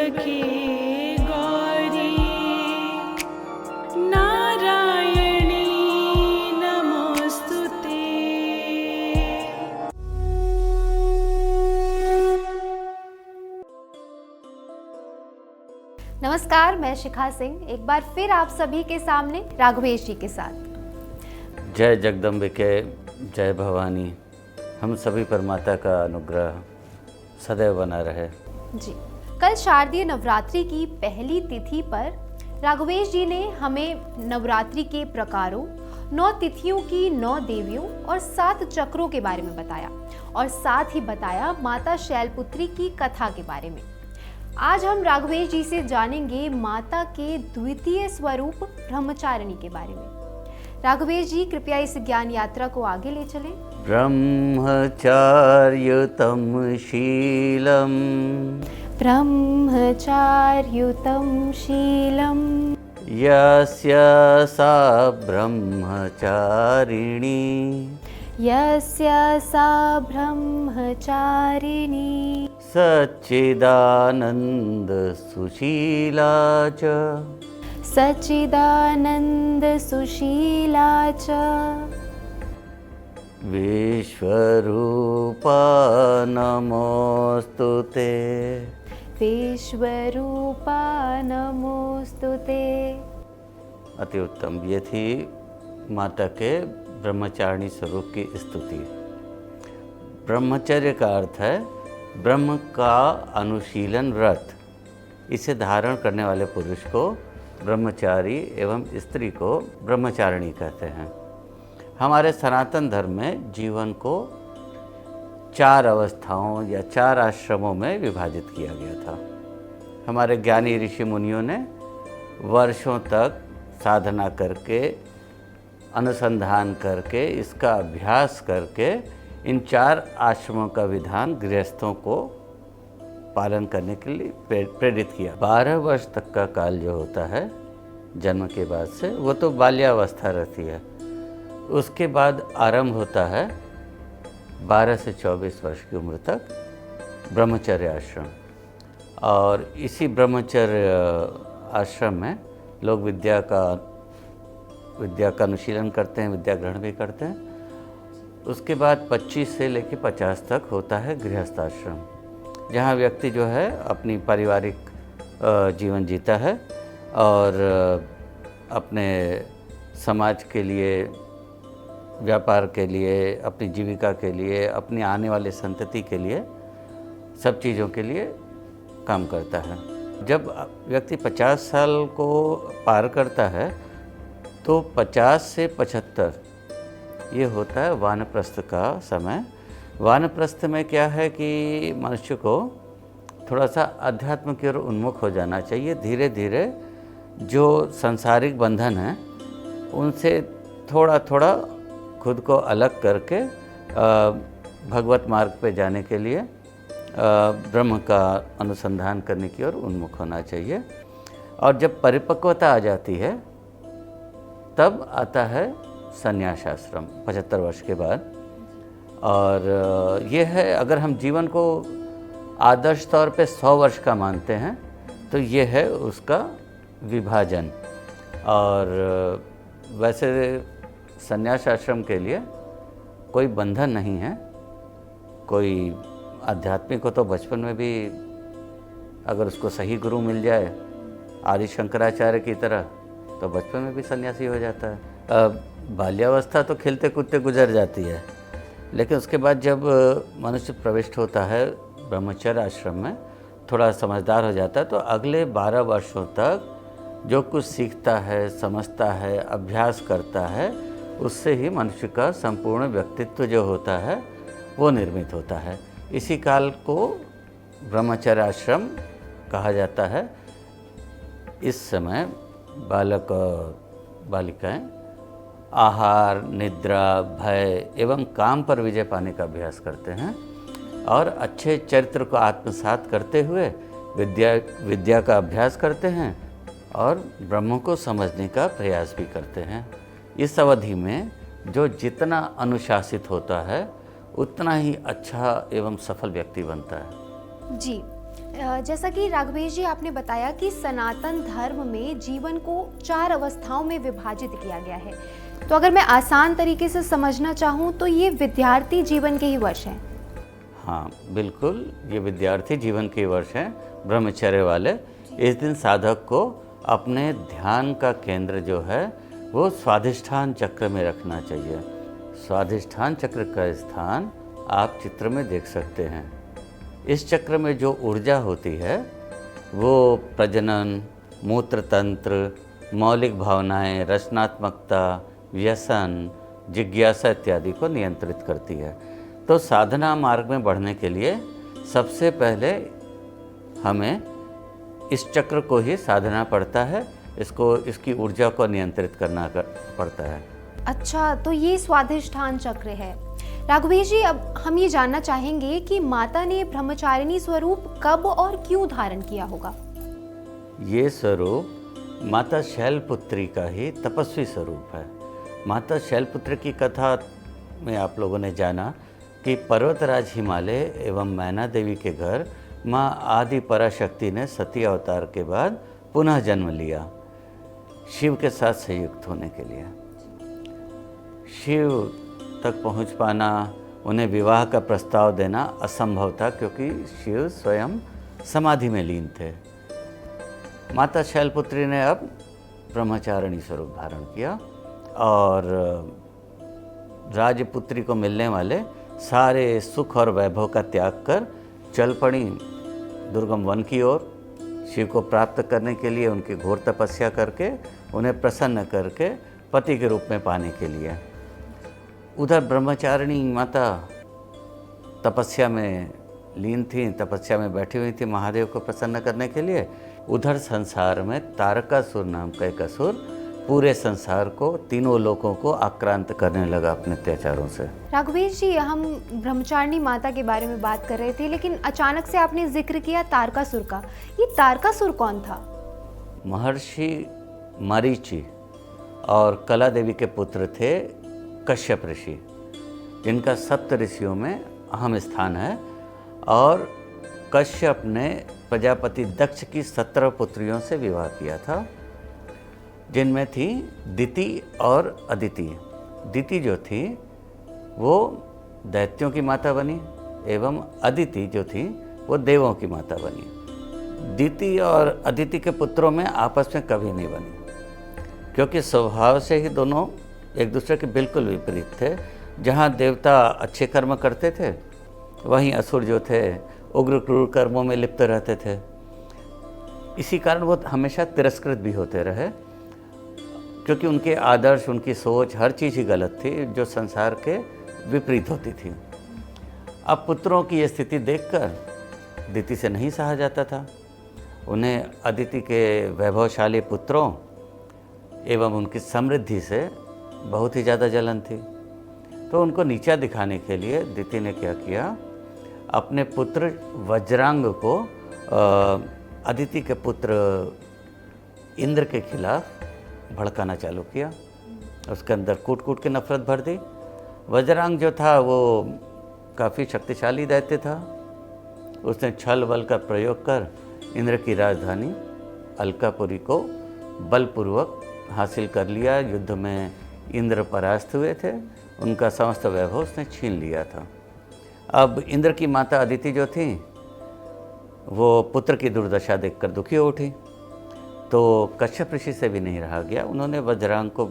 के गौरी नारायणी नमोस्तुते। नमस्कार, मैं शिखा सिंह एक बार फिर आप सभी के सामने राघवेश जी के साथ। जय जगदम्बिके, जय भवानी। हम सभी पर माता का अनुग्रह सदैव बना रहे। जी, कल शारदीय नवरात्रि की पहली तिथि पर राघवेश जी ने हमें नवरात्रि के प्रकारों, 9 तिथियों की 9 देवियों और 7 चक्रों के बारे में बताया और साथ ही बताया माता शैलपुत्री की कथा के बारे में। आज हम राघवेश जी से जानेंगे माता के द्वितीय स्वरूप ब्रह्मचारिणी के बारे में। राघवेश जी, कृपया इस ज्ञान यात्रा को आगे ले चलें। ब्रह्मचार्युतं शीलं, ब्रह्मचार्युतं शीलं, यस्य सा ब्रह्मचारिणी, यस्य सा ब्रह्मचारिणी, सच्चिदानन्द सुशीला च, सच्चिदानंद सुशीला च, विश्वरूपा नमोस्तुते, विश्वरूपा नमोस्तुते। अति उत्तम। ये थी माता के ब्रह्मचारिणी स्वरूप की स्तुति। ब्रह्मचर्य का अर्थ है ब्रह्म का अनुशीलन व्रत। इसे धारण करने वाले पुरुष को ब्रह्मचारी एवं स्त्री को ब्रह्मचारिणी कहते हैं। हमारे सनातन धर्म में जीवन को 4 अवस्थाओं या 4 आश्रमों में विभाजित किया गया था। हमारे ज्ञानी ऋषि मुनियों ने वर्षों तक साधना करके, अनुसंधान करके, इसका अभ्यास करके इन 4 आश्रमों का विधान गृहस्थों को पालन करने के लिए प्रेरित किया। 12 वर्ष तक का काल जो होता है जन्म के बाद से, वो तो बाल्यावस्था रहती है। उसके बाद आरंभ होता है 12 से 24 वर्ष की उम्र तक ब्रह्मचर्य आश्रम। और इसी ब्रह्मचर्य आश्रम में लोग विद्या का अनुशीलन करते हैं, विद्या ग्रहण भी करते हैं। उसके बाद 25 से लेकर 50 तक होता है गृहस्थ आश्रम, जहाँ व्यक्ति जो है अपनी पारिवारिक जीवन जीता है और अपने समाज के लिए, व्यापार के लिए, अपनी जीविका के लिए, अपनी आने वाले संतति के लिए, सब चीज़ों के लिए काम करता है। जब व्यक्ति 50 साल को पार करता है तो 50 से 75 ये होता है वानप्रस्थ का समय। वानप्रस्थ में क्या है कि मनुष्य को थोड़ा सा अध्यात्म की ओर उन्मुख हो जाना चाहिए। धीरे धीरे जो सांसारिक बंधन हैं उनसे थोड़ा थोड़ा खुद को अलग करके भगवत मार्ग पे जाने के लिए ब्रह्म का अनुसंधान करने की ओर उन्मुख होना चाहिए। और जब परिपक्वता आ जाती है तब आता है संन्यास आश्रम 75 वर्ष के बाद। और ये है, अगर हम जीवन को आदर्श तौर पे 100 वर्ष का मानते हैं तो ये है उसका विभाजन। और वैसे संन्यास आश्रम के लिए कोई बंधन नहीं है। कोई आध्यात्मिक हो तो बचपन में भी अगर उसको सही गुरु मिल जाए, आदि शंकराचार्य की तरह, तो बचपन में भी सन्यासी हो जाता है। बाल्यावस्था तो खेलते कूदते गुजर जाती है, लेकिन उसके बाद जब मनुष्य प्रविष्ट होता है ब्रह्मचर्य आश्रम में, थोड़ा समझदार हो जाता है, तो अगले 12 वर्षों तक जो कुछ सीखता है, समझता है, अभ्यास करता है, उससे ही मनुष्य का संपूर्ण व्यक्तित्व जो होता है वो निर्मित होता है। इसी काल को ब्रह्मचर्य आश्रम कहा जाता है। इस समय बालक और बालिकाएं आहार, निद्रा, भय एवं काम पर विजय पाने का अभ्यास करते हैं और अच्छे चरित्र को आत्मसात करते हुए विद्या का अभ्यास करते हैं और ब्रह्म को समझने का प्रयास भी करते हैं। इस अवधि में जो जितना अनुशासित होता है उतना ही अच्छा एवं सफल व्यक्ति बनता है। जी, जैसा कि राघवेश जी आपने बताया कि सनातन धर्म में जीवन को 4 अवस्थाओं में विभाजित किया गया है, तो अगर मैं आसान तरीके से समझना चाहूँ तो ये विद्यार्थी जीवन के ही वर्ष हैं। हाँ बिल्कुल, ये विद्यार्थी जीवन के वर्ष हैं ब्रह्मचर्य वाले। इस दिन साधक को अपने ध्यान का केंद्र जो है वो स्वाधिष्ठान चक्र में रखना चाहिए। स्वाधिष्ठान चक्र का स्थान आप चित्र में देख सकते हैं। इस चक्र में जो ऊर्जा होती है वो प्रजनन, मूत्र तंत्र, मौलिक भावनाएं, रचनात्मकता, व्यसन, जिज्ञासा इत्यादि को नियंत्रित करती है। तो साधना मार्ग में बढ़ने के लिए सबसे पहले हमें इस चक्र को ही साधना पड़ता है, इसकी ऊर्जा को नियंत्रित करना पड़ता है। अच्छा, तो ये स्वाधिष्ठान चक्र है। राघवेश जी, अब हम ये जानना चाहेंगे कि माता ने ब्रह्मचारिणी स्वरूप कब और क्यों धारण किया होगा? ये स्वरूप माता शैलपुत्री का ही तपस्वी स्वरूप है। माता शैलपुत्री की कथा में आप लोगों ने जाना कि पर्वतराज हिमालय एवं मैना देवी के घर माँ आदि पराशक्ति ने सती अवतार के बाद पुनः जन्म लिया शिव के साथ संयुक्त होने के लिए। शिव तक पहुँच पाना, उन्हें विवाह का प्रस्ताव देना असंभव था क्योंकि शिव स्वयं समाधि में लीन थे। माता शैलपुत्री ने अब ब्रह्मचारिणी स्वरूप धारण किया और राजपुत्री को मिलने वाले सारे सुख और वैभव का त्याग कर चल पड़ी दुर्गम वन की ओर। शिव को प्राप्त करने के लिए उनकी घोर तपस्या करके उन्हें प्रसन्न करके पति के रूप में पाने के लिए। उधर ब्रह्मचारिणी माता तपस्या में लीन थी, तपस्या में बैठी हुई थी महादेव को प्रसन्न करने के लिए। उधर संसार में तारकासुर नाम का एक असुर पूरे संसार को, तीनों लोगों को आक्रांत करने लगा अपने अत्याचारों से। राघवेश जी, हम ब्रह्मचारिणी माता के बारे में बात कर रहे थे, लेकिन अचानक से आपने जिक्र किया तारकासुर का। ये तारकासुर कौन था? महर्षि मरीचि और कला देवी के पुत्र थे कश्यप ऋषि, जिनका सप्त ऋषियों में अहम स्थान है। और कश्यप ने प्रजापति दक्ष की 17 पुत्रियों से विवाह किया था, जिनमें थी दिति और अदिति। दिति जो थी वो दैत्यों की माता बनी एवं अदिति जो थी वो देवों की माता बनी। दिति और अदिति के पुत्रों में आपस में कभी नहीं बनी, क्योंकि स्वभाव से ही दोनों एक दूसरे के बिल्कुल विपरीत थे। जहाँ देवता अच्छे कर्म करते थे, वहीं असुर जो थे उग्र क्रूर कर्मों में लिप्त रहते थे। इसी कारण वो हमेशा तिरस्कृत भी होते रहे, क्योंकि उनके आदर्श, उनकी सोच, हर चीज़ ही गलत थी, जो संसार के विपरीत होती थी। अब पुत्रों की ये स्थिति देखकर दिति से नहीं सहा जाता था। उन्हें अदिति के वैभवशाली पुत्रों एवं उनकी समृद्धि से बहुत ही ज़्यादा जलन थी। तो उनको नीचा दिखाने के लिए दिति ने क्या किया, अपने पुत्र वज्रांग को अदिति के पुत्र इंद्र के खिलाफ भड़काना चालू किया। उसके अंदर कूट कूट के नफरत भर दी। वज्रांग जो था वो काफ़ी शक्तिशाली दैत्य था। उसने छल बल का प्रयोग कर इंद्र की राजधानी अलकापुरी को बलपूर्वक हासिल कर लिया। युद्ध में इंद्र परास्त हुए थे, उनका समस्त वैभव उसने छीन लिया था। अब इंद्र की माता अदिति जो थी वो पुत्र की दुर्दशा देखकर दुखी हो उठी। तो कश्यप ऋषि से भी नहीं रहा गया। उन्होंने वज्रांग को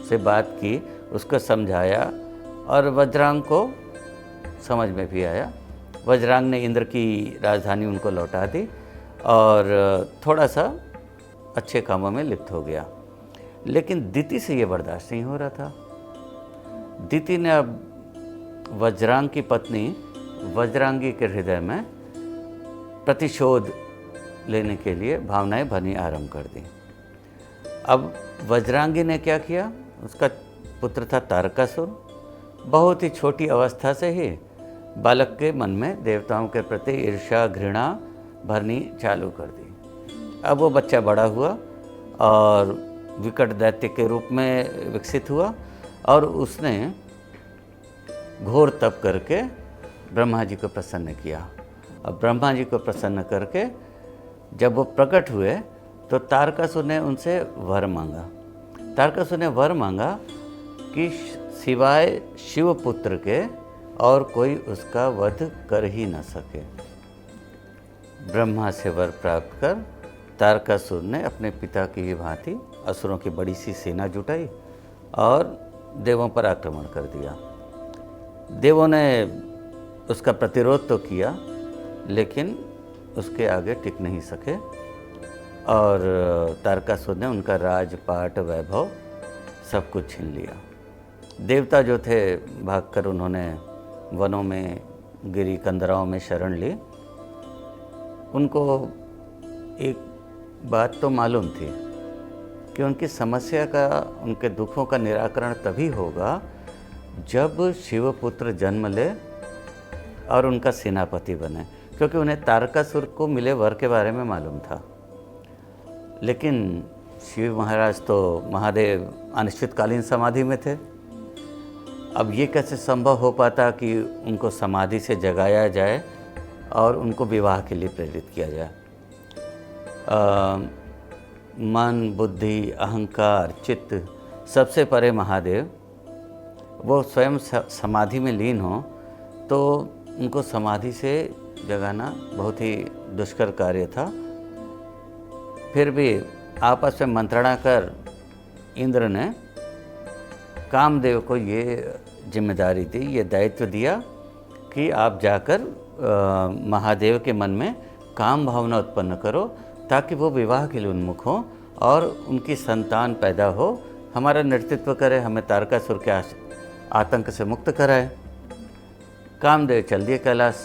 से बात की, उसको समझाया और वज्रांग को समझ में भी आया। वज्रांग ने इंद्र की राजधानी उनको लौटा दी और थोड़ा सा अच्छे कामों में लिप्त हो गया। लेकिन दिति से ये बर्दाश्त नहीं हो रहा था। दिति ने अब वज्रांग की पत्नी वज्रांगी के हृदय में प्रतिशोध लेने के लिए भावनाएं भरनी आरंभ कर दी। अब वज्रांगी ने क्या किया, उसका पुत्र था तारकासुर। बहुत ही छोटी अवस्था से ही बालक के मन में देवताओं के प्रति ईर्ष्या घृणा भरनी चालू कर दी। अब वो बच्चा बड़ा हुआ और विकट दैत्य के रूप में विकसित हुआ और उसने घोर तप करके ब्रह्मा जी को प्रसन्न किया अब ब्रह्मा जी को प्रसन्न करके जब वो प्रकट हुए तो तारकासुर ने उनसे वर मांगा। तारकासुर ने वर मांगा कि सिवाय शिवपुत्र के और कोई उसका वध कर ही न सके। ब्रह्मा से वर प्राप्त कर तारकासुर ने अपने पिता की ही भांति असुरों की बड़ी सी सेना जुटाई और देवों पर आक्रमण कर दिया। देवों ने उसका प्रतिरोध तो किया लेकिन उसके आगे टिक नहीं सके और तारकासुर ने उनका राजपाट वैभव सब कुछ छीन लिया। देवता जो थे भागकर उन्होंने वनों में गिरी कंदराओं में शरण ली। उनको एक बात तो मालूम थी कि उनकी समस्या का, उनके दुखों का निराकरण तभी होगा जब शिवपुत्र जन्म ले और उनका सेनापति बने, क्योंकि उन्हें तारकासुर को मिले वर के बारे में मालूम था। लेकिन शिव महाराज तो महादेव अनिश्चितकालीन समाधि में थे। अब ये कैसे संभव हो पाता कि उनको समाधि से जगाया जाए और उनको विवाह के लिए प्रेरित किया जाए। मन, बुद्धि, अहंकार, चित्त सबसे परे महादेव, वो स्वयं समाधि में लीन हो तो उनको समाधि से जगाना बहुत ही दुष्कर कार्य था। फिर भी आपस में मंत्रणा कर इंद्र ने कामदेव को ये जिम्मेदारी दी, ये दायित्व दिया कि आप जाकर महादेव के मन में काम भावना उत्पन्न करो ताकि वो विवाह के लिए उन्मुख हो और उनकी संतान पैदा हो, हमारा नेतृत्व करे, हमें तारकासुर के आतंक से मुक्त कराए। कामदेव चल दिए कैलाश,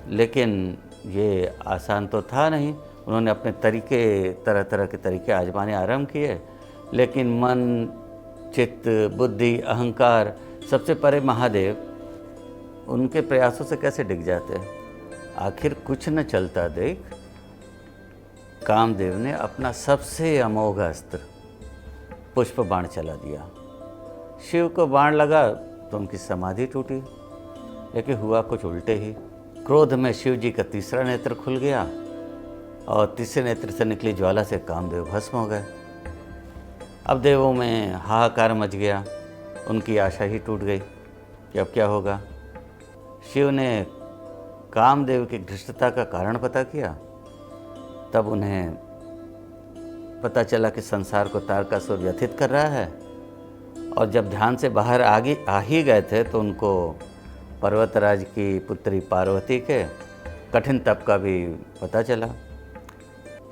लेकिन ये आसान तो था नहीं। उन्होंने अपने तरीके, तरह तरह के तरीके आजमाने आरंभ किए, लेकिन मन, चित्त, बुद्धि, अहंकार सबसे परे महादेव उनके प्रयासों से कैसे डिग जाते। आखिर कुछ न चलता देख कामदेव ने अपना सबसे अमोघ अस्त्र पुष्प बाण चला दिया। शिव को बाण लगा तो उनकी समाधि टूटी, लेकिन हुआ कुछ उल्टे ही। क्रोध में शिव जी का तीसरा नेत्र खुल गया और तीसरे नेत्र से निकली ज्वाला से कामदेव भस्म हो गए। अब देवों में हाहाकार मच गया, उनकी आशा ही टूट गई कि अब क्या होगा। शिव ने कामदेव की धृष्टता का कारण पता किया, तब उन्हें पता चला कि संसार को तारकासुर व्यथित कर रहा है। और जब ध्यान से बाहर आ ही गए थे तो उनको पर्वतराज की पुत्री पार्वती के कठिन तप का भी पता चला।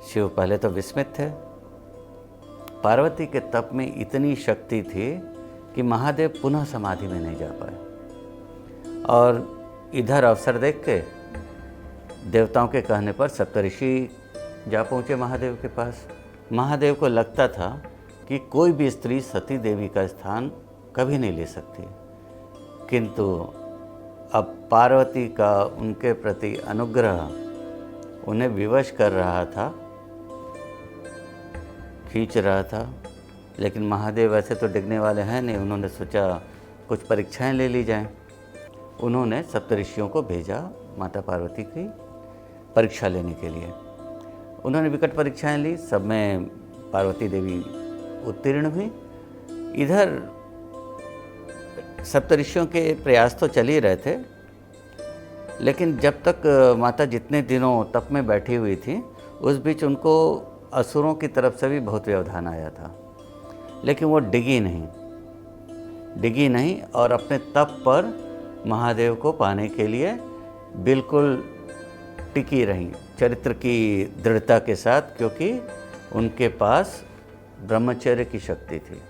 शिव पहले तो विस्मित थे। पार्वती के तप में इतनी शक्ति थी कि महादेव पुनः समाधि में नहीं जा पाए। और इधर अवसर देख के देवताओं के कहने पर सप्तऋषि जा पहुँचे महादेव के पास। महादेव को लगता था कि कोई भी स्त्री सती देवी का स्थान कभी नहीं ले सकती, किंतु अब पार्वती का उनके प्रति अनुग्रह उन्हें विवश कर रहा था, खींच रहा था। लेकिन महादेव वैसे तो डिगने वाले हैं नहीं। उन्होंने सोचा कुछ परीक्षाएं ले ली जाएं। उन्होंने सप्तऋषियों को भेजा माता पार्वती की परीक्षा लेने के लिए। उन्होंने विकट परीक्षाएं ली, सब में पार्वती देवी उत्तीर्ण हुई। इधर सप्तऋषियों के प्रयास तो चल ही रहे थे, लेकिन जब तक माता जितने दिनों तप में बैठी हुई थी उस बीच उनको असुरों की तरफ से भी बहुत व्यवधान आया था, लेकिन वो डिगी नहीं और अपने तप पर महादेव को पाने के लिए बिल्कुल टिकी रहीं, चरित्र की दृढ़ता के साथ, क्योंकि उनके पास ब्रह्मचर्य की शक्ति थी।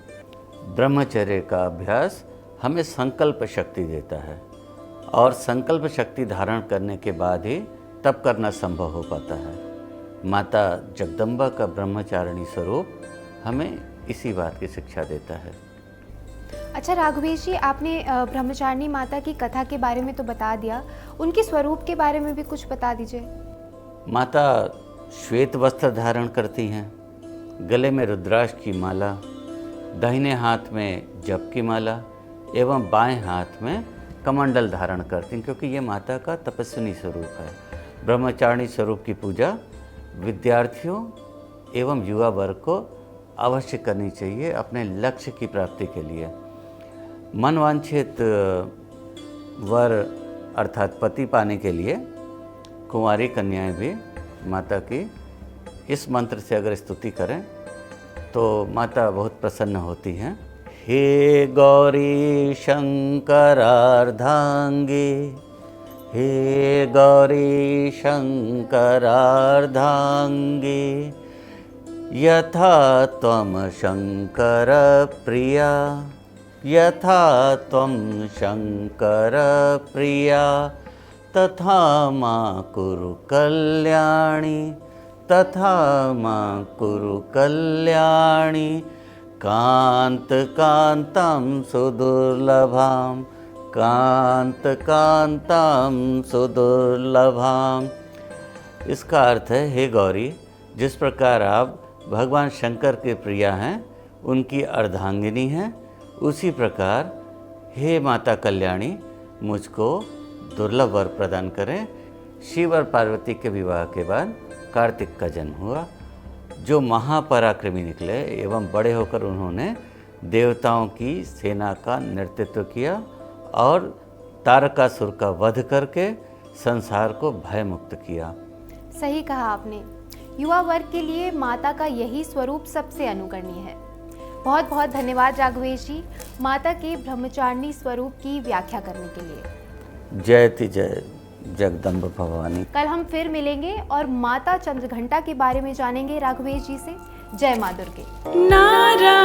ब्रह्मचर्य का अभ्यास हमें संकल्प शक्ति देता है और संकल्प शक्ति धारण करने के बाद ही तप करना संभव हो पाता है। माता जगदम्बा का ब्रह्मचारिणी स्वरूप हमें इसी बात की शिक्षा देता है। अच्छा राघवेश जी, आपने ब्रह्मचारिणी माता की कथा के बारे में तो बता दिया, उनके स्वरूप के बारे में भी कुछ बता दीजिए। माता श्वेत वस्त्र धारण करती हैं, गले में रुद्राक्ष की माला, दाहिने हाथ में जप की माला एवं बाएं हाथ में कमंडल धारण करती हैं, क्योंकि ये माता का तपस्विनी स्वरूप है। ब्रह्मचारिणी स्वरूप की पूजा विद्यार्थियों एवं युवा वर्ग को अवश्य करनी चाहिए अपने लक्ष्य की प्राप्ति के लिए। मनवांछित वर अर्थात पति पाने के लिए कुंवारी कन्याएं भी माता की इस मंत्र से अगर स्तुति करें तो माता बहुत प्रसन्न होती हैं। हे गौरी शंकरार्धांगे, हे गौरी शंकरार्धांगे, यथा त्वं शंकर प्रिया, यथा त्वं शंकर प्रिया, तथा मां कुरु कल्याणी, तथा मां कुरु कल्याणी, कांत कांतं सुदुर्लभां, कांत कांतं सुदुर्लभां। इसका अर्थ है, हे गौरी, जिस प्रकार आप भगवान शंकर के प्रिया हैं, उनकी अर्धांगिनी हैं, उसी प्रकार हे माता कल्याणी मुझको दुर्लभ वर प्रदान करें। शिव और पार्वती के विवाह के बाद कार्तिक का जन्म हुआ, जो महापराक्रमी निकले एवं बड़े होकर उन्होंने देवताओं की सेना का नेतृत्व किया और तारकासुर का वध करके संसार को भयमुक्त किया। सही कहा आपने। युवा वर्ग के लिए माता का यही स्वरूप सबसे अनुकरणीय है। बहुत बहुत धन्यवाद राघवेश जी, माता के ब्रह्मचारिणी स्वरूप की व्याख्या करने के लिए। जयति जय जगदम्ब भवानी। कल हम फिर मिलेंगे और माता चंद्रघंटा के बारे में जानेंगे राघवेश जी से। जय मां दुर्गे। नारायणी